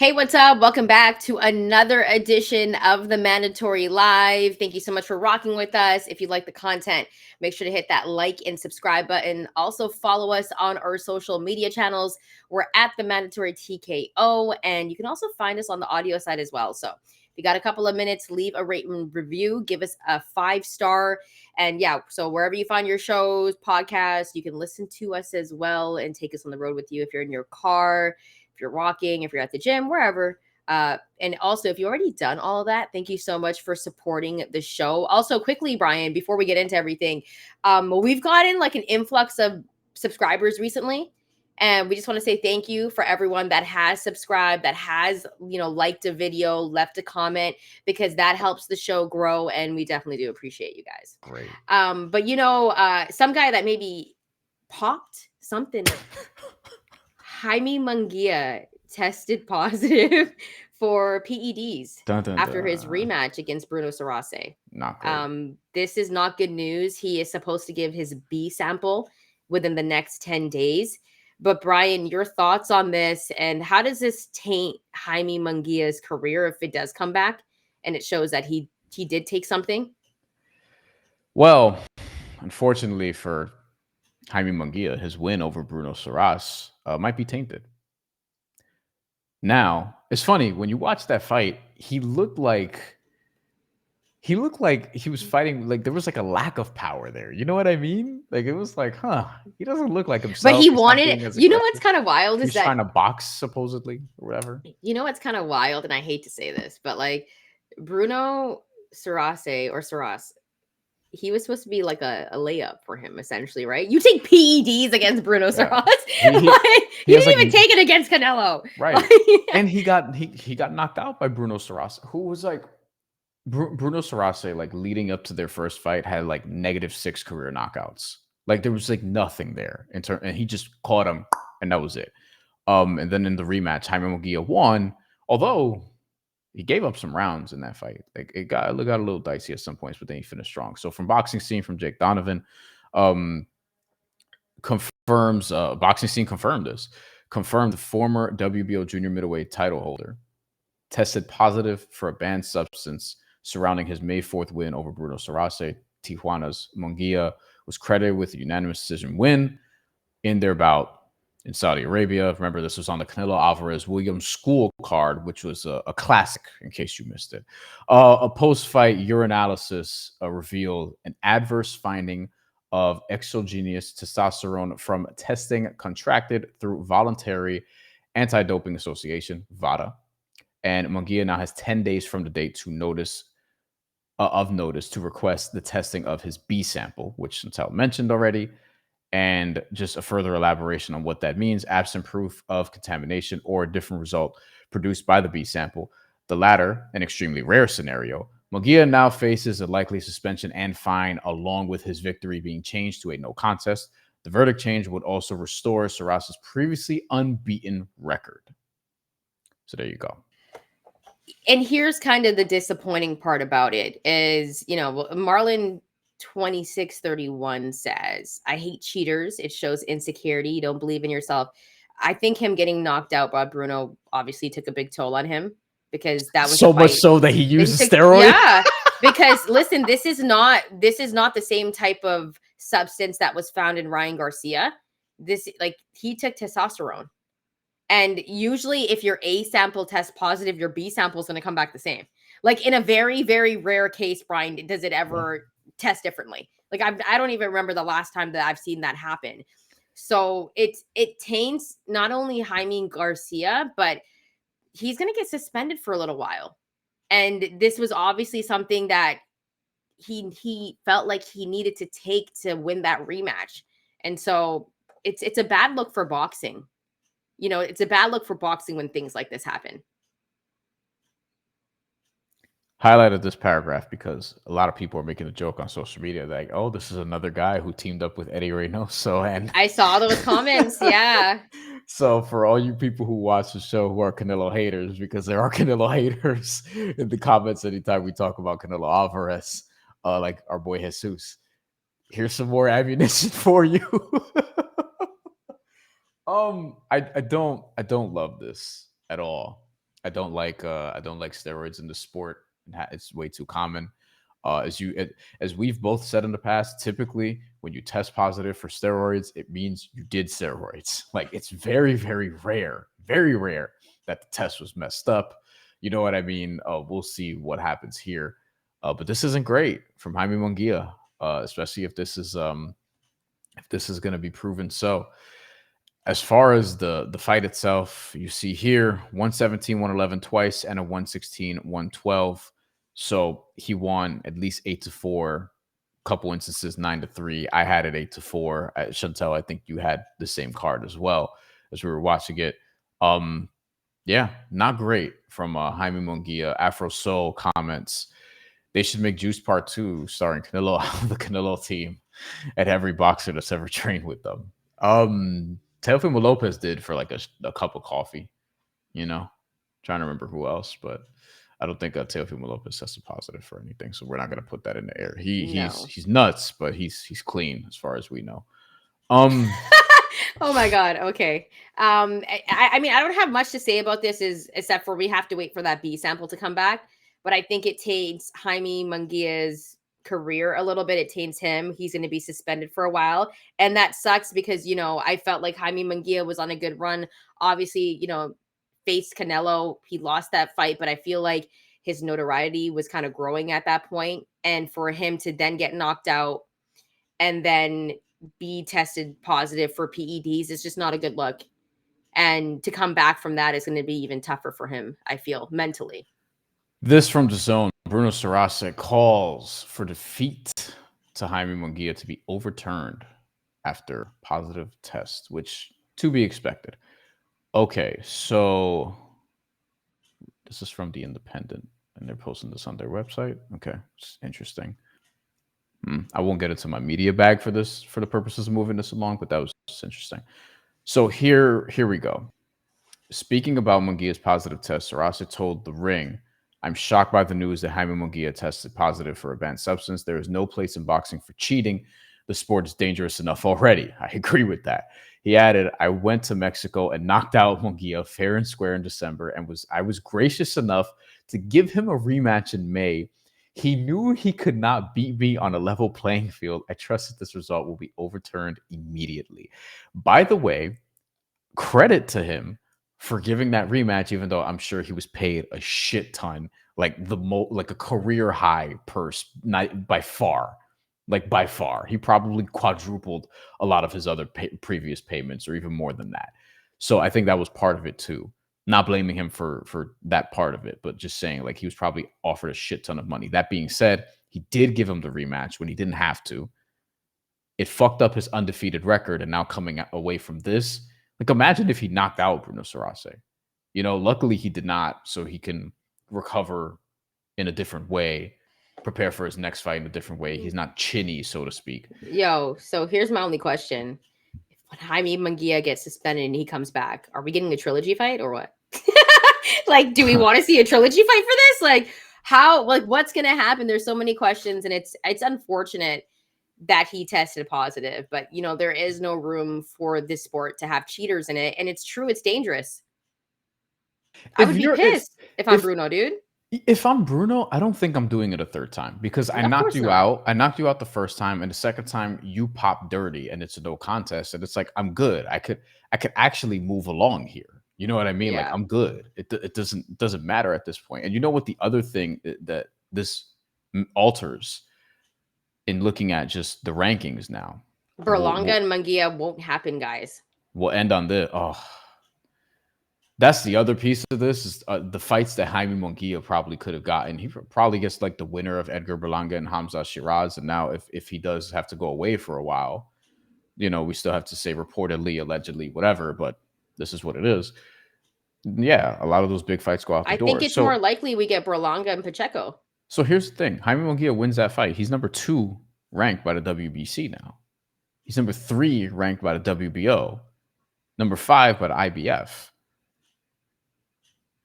Hey, what's up? Welcome back to another edition of the Mandatory Live. Thank you so much for rocking with us. If you like the content, make sure to hit that like and subscribe button. Also, follow us on our social media channels. We're at the Mandatory TKO, and you can also find us on the audio side as well. So, if you got a couple of minutes, leave a rate and review, give us a 5-star. And yeah, so wherever you find your shows, podcasts, you can listen to us as well and take us on the road with you if you're in your car, if you're walking, if you're at the gym, wherever. And also, if you already done all of that, thank you so much for supporting the show. Also, quickly, Bryan, before we get into everything, we've gotten like an influx of subscribers recently. And we just want to say thank you for everyone that has subscribed, that has, liked a video, left a comment, because that helps the show grow. And we definitely do appreciate you guys. Great. But some guy that maybe popped something. Jaime Munguia tested positive for PEDs after his rematch against Bruno Surace. Not great. This is not good news. He is supposed to give his B sample within the next 10 days. But Bryan, your thoughts on this, and how does this taint Jaime Munguia's career if it does come back and it shows that he did take something? Well, unfortunately for Jaime Munguia, his win over Bruno Surace might be tainted. Now, it's funny, when you watch that fight, he looked like he was fighting, like there was like a lack of power there. You know what I mean? Like it was like, he doesn't look like himself. But he wanted it. You know what's kind of wild is he's trying to box supposedly or whatever. You know what's kind of wild, and I hate to say this, but like Bruno Surace, he was supposed to be like a layup for him, essentially, right? You take PEDs against Bruno Surace. He didn't even take it against Canelo. Right. And he got knocked out by Bruno Surace, who was like Bruno Surace, like leading up to their first fight, had like -6 career knockouts. Like there was like nothing there and he just caught him, and that was it. And then in the rematch, Jaime Munguia won, although he gave up some rounds in that fight. Like it got a little dicey at some points, but then he finished strong. So from Boxing Scene, from Jake Donovan, confirms Boxing Scene confirmed this. Confirmed former WBO junior middleweight title holder tested positive for a banned substance surrounding his May 4th win over Bruno Surace. Tijuana's Munguia was credited with a unanimous decision win in their bout in Saudi Arabia. Remember, this was on the Canelo Alvarez-Williams school card, which was a classic, in case you missed it. A post-fight urinalysis revealed an adverse finding of exogenous testosterone from testing contracted through Voluntary Anti-Doping Association, VADA. And Munguia now has 10 days from the date to notice to request the testing of his B sample, which Shantelle mentioned already. And just a further elaboration on what that means: absent proof of contamination or a different result produced by the B sample, the latter an extremely rare scenario. Munguia now faces a likely suspension and fine, along with his victory being changed to a no contest. The verdict change would also restore Surace's previously unbeaten record. So there you go. And here's kind of the disappointing part about it is, Marlon 2631 says, I hate cheaters. It shows insecurity. You don't believe in yourself. I think him getting knocked out by Bruno obviously took a big toll on him, because that was so much so that he used steroids. Yeah, because listen, this is not the same type of substance that was found in Ryan Garcia. He took testosterone. And usually if your A sample tests positive, your B sample is going to come back the same. Like in a very, very rare case, Bryan, does it ever test differently? Like I don't even remember the last time that I've seen that happen. So it taints not only Jaime Garcia, but he's going to get suspended for a little while. And this was obviously something that he felt like he needed to take to win that rematch. And so it's a bad look for boxing. It's a bad look for boxing when things like this happen. Highlighted this paragraph because a lot of people are making a joke on social media like, oh, this is another guy who teamed up with Eddie Reynoso. And I saw those comments. Yeah. So for all you people who watch the show who are Canelo haters, because there are Canelo haters in the comments anytime we talk about Canelo Alvarez, like our boy Jesus, here's some more ammunition for you. I don't love this at all. I don't like steroids in the sport. It's way too common. As we've both said in the past, typically when you test positive for steroids, it means you did steroids. Like it's very rare that the test was messed up. You know what I mean? We'll see what happens here. But this isn't great from Jaime Munguia, especially if this is going to be proven so. As far as the fight itself, you see here 117, 111 twice, and a 116, 112. So he won at least 8-4, couple instances 9-3. I had it 8-4. Shantelle, I think you had the same card as well as we were watching it. Um, yeah, not great from Jaime Munguia. Afro Soul comments they should make Juice Part 2 starring Canelo, the Canelo team, and every boxer that's ever trained with them. Teofimo Lopez did for like a cup of coffee, you know. Trying to remember who else, but I don't think Teofimo Lopez tested positive for anything, so we're not gonna put that in the air. No. He's nuts, but he's clean as far as we know. Um, Oh my god. Okay. I mean, I don't have much to say about this, is except for we have to wait for that B sample to come back. But I think it taints Jaime Munguia's career a little bit. It taints him. He's going to be suspended for a while, and that sucks because I felt like Jaime Munguia was on a good run. Obviously, faced Canelo. He lost that fight, but I feel like his notoriety was kind of growing at that point, and for him to then get knocked out and then be tested positive for PEDs is just not a good look. And to come back from that is going to be even tougher for him, I feel, mentally. this from the zone. Bruno Surace calls for defeat to Jaime Munguia to be overturned after positive test, which to be expected. Okay, so this is from The Independent, and they're posting this on their website. Okay, it's interesting. I won't get into my media bag for this for the purposes of moving this along, but that was interesting. So here we go. Speaking about Munguia's positive test, Surace told The Ring, I'm shocked by the news that Jaime Munguia tested positive for a banned substance. There is no place in boxing for cheating. The sport is dangerous enough already. I agree with that. He added, I went to Mexico and knocked out Munguia fair and square in December, and I was gracious enough to give him a rematch in May. He knew he could not beat me on a level playing field. I trust that this result will be overturned immediately. By the way, credit to him for giving that rematch, even though I'm sure he was paid a shit ton, like like a career high purse, not by far. Like by far, he probably quadrupled a lot of his other previous payments, or even more than that. So I think that was part of it too. Not blaming him for that part of it, but just saying like he was probably offered a shit ton of money. That being said, he did give him the rematch when he didn't have to. It fucked up his undefeated record, and now coming away from this, like imagine if he knocked out Bruno Surace. Luckily he did not, so he can recover in a different way, prepare for his next fight in a different way. He's not chinny, so to speak. Yo, so here's my only question. When Jaime Munguia gets suspended and he comes back, are we getting a trilogy fight or what? Like, do we want to see a trilogy fight for this? Like, what's going to happen? There's so many questions, and it's unfortunate that he tested positive, but there is no room for this sport to have cheaters in it. And it's true, it's dangerous. I would be pissed if I'm Bruno, dude. If I'm Bruno, I don't think I'm doing it a third time because I knocked you out. I knocked you out the first time, and the second time you pop dirty, and it's a no contest. And it's like I'm good. I could actually move along here. You know what I mean? Like Yeah. I'm good. It doesn't matter at this point. And you know what? The other thing that this alters in looking at just the rankings now, Berlanga and Munguia won't happen, guys. We'll end on this. Oh, that's the other piece of this is the fights that Jaime Munguia probably could have gotten. He probably gets like the winner of Edgar Berlanga and Hamza Shiraz. And now if he does have to go away for a while, we still have to say reportedly, allegedly, whatever, but this is what it is. Yeah, a lot of those big fights go out the door. I think it's more likely we get Berlanga and Pacheco. So here's the thing. Jaime Munguia wins that fight. He's number 2 ranked by the WBC now. He's number 3 ranked by the WBO. Number 5 by the IBF.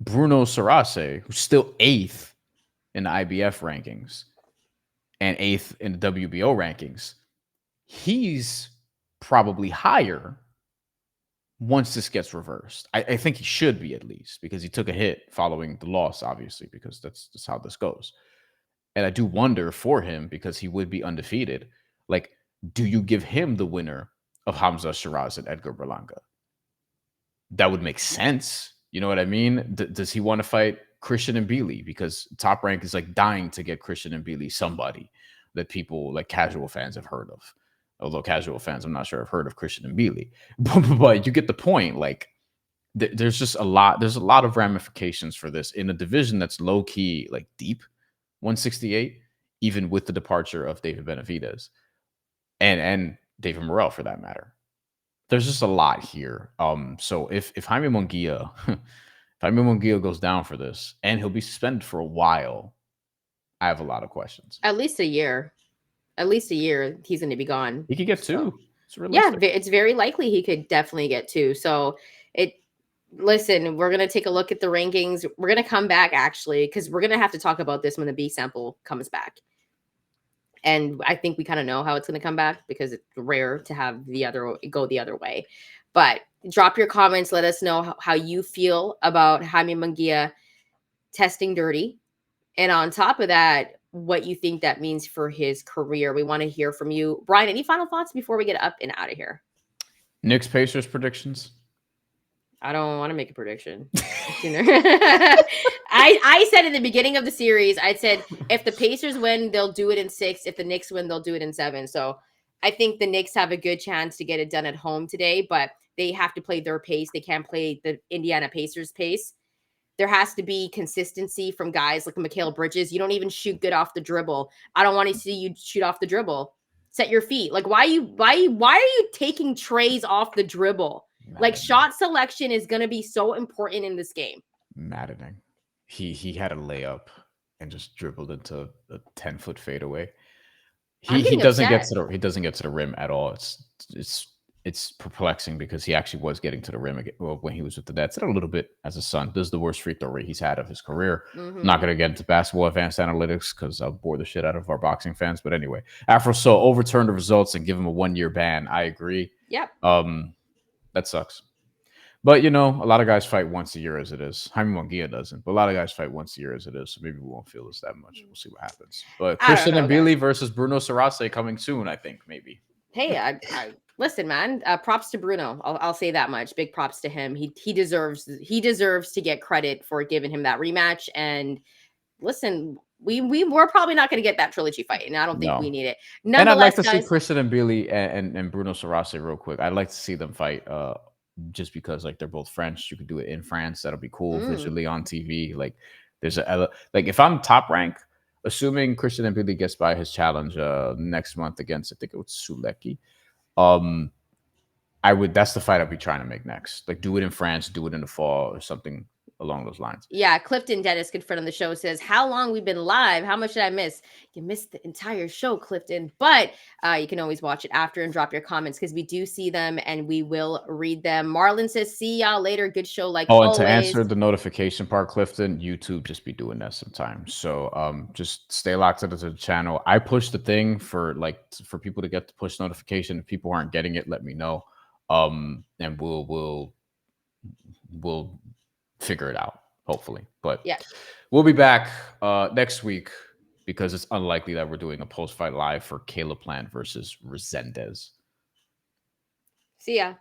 Bruno Surace, who's still 8th in the IBF rankings and 8th in the WBO rankings, he's probably higher once this gets reversed. I think he should be, at least, because he took a hit following the loss, obviously, because that's just how this goes. And I do wonder for him, because he would be undefeated. Like, do you give him the winner of Hamza Shiraz and Edgar Berlanga? That would make sense. You know what I mean? Does he want to fight Christian Mbili? Because Top Rank is like dying to get Christian Mbili, somebody that people like casual fans have heard of. Although casual fans, I'm not sure have heard of Christian Mbili. But you get the point. Like, there's just a lot. There's a lot of ramifications for this in a division that's low key, like deep, 168, even with the departure of David Benavidez and David Morrell, for that matter. There's just a lot here. So if Jaime Munguia, if Jaime Munguia goes down for this, and he'll be suspended for a while, I have a lot of questions. At least a year. At least a year, he's going to be gone. He could get So, 2. It's realistic. yeah, it's very likely he could definitely get 2. So listen, we're going to take a look at the rankings. We're going to come back, actually, because we're going to have to talk about this when the B sample comes back. And I think we kind of know how it's going to come back, because it's rare to have go the other way. But drop your comments. Let us know how you feel about Jaime Munguia testing dirty. And on top of that, what you think that means for his career. We want to hear from you. Bryan, any final thoughts before we get up and out of here? Knicks Pacers predictions? I don't want to make a prediction. I said in the beginning of the series, I said if the Pacers win, they'll do it in 6. If the Knicks win, they'll do it in 7. So I think the Knicks have a good chance to get it done at home today, but they have to play their pace. They can't play the Indiana Pacers pace. There has to be consistency from guys like Mikal Bridges. You don't even shoot good off the dribble. I don't want to see you shoot off the dribble. Set your feet. Like, why are you taking trays off the dribble? Maddening. Like, shot selection is going to be so important in this game. Maddening. He had a layup and just dribbled into a 10-foot fadeaway. He doesn't get to the rim at all. It's perplexing, because he actually was getting to the rim when he was with the Nets. And a little bit as a Sun. This is the worst free throw rate he's had of his career. Mm-hmm. Not going to get into basketball advanced analytics, because I'll bore the shit out of our boxing fans. But anyway, Afro Soul overturn the results and give him a 1-year ban. I agree. Yep. That sucks. But, a lot of guys fight once a year as it is. Jaime Munguia doesn't. But a lot of guys fight once a year as it is. So maybe we won't feel this that much. We'll see what happens. But Christian Mbili versus Bruno Surace coming soon, I think, maybe. Hey, I listen, man. Props to Bruno. I'll say that much. Big props to him. He deserves to get credit for giving him that rematch. And listen, we're probably not going to get that trilogy fight, and I don't think we need it. And I'd like to see Christian Mbili and Bruno Surace real quick. I'd like to see them fight. Just because, like, they're both French. You could do it in France. That'll be cool visually on TV. Like, if I'm Top Rank, assuming Christian Mbili gets by his challenge next month against, I think it was Sulecki, that's the fight I'd be trying to make next. Like, do it in France, do it in the fall, or something along those lines. Yeah, Clifton Dennis, good friend of the show, says, how long we've been live? How much did I miss? You missed the entire show, Clifton, but you can always watch it after and drop your comments, because we do see them and we will read them. Marlon says, see y'all later. Good show, like always. And to answer the notification part, Clifton, YouTube just be doing that sometimes. So just stay locked into the channel. I push the thing for people to get the push notification. If people aren't getting it, let me know. And we'll figure it out, hopefully. But yeah, we'll be back next week, because it's unlikely that we're doing a post-fight live for Caleb Plant versus Resendez. See ya.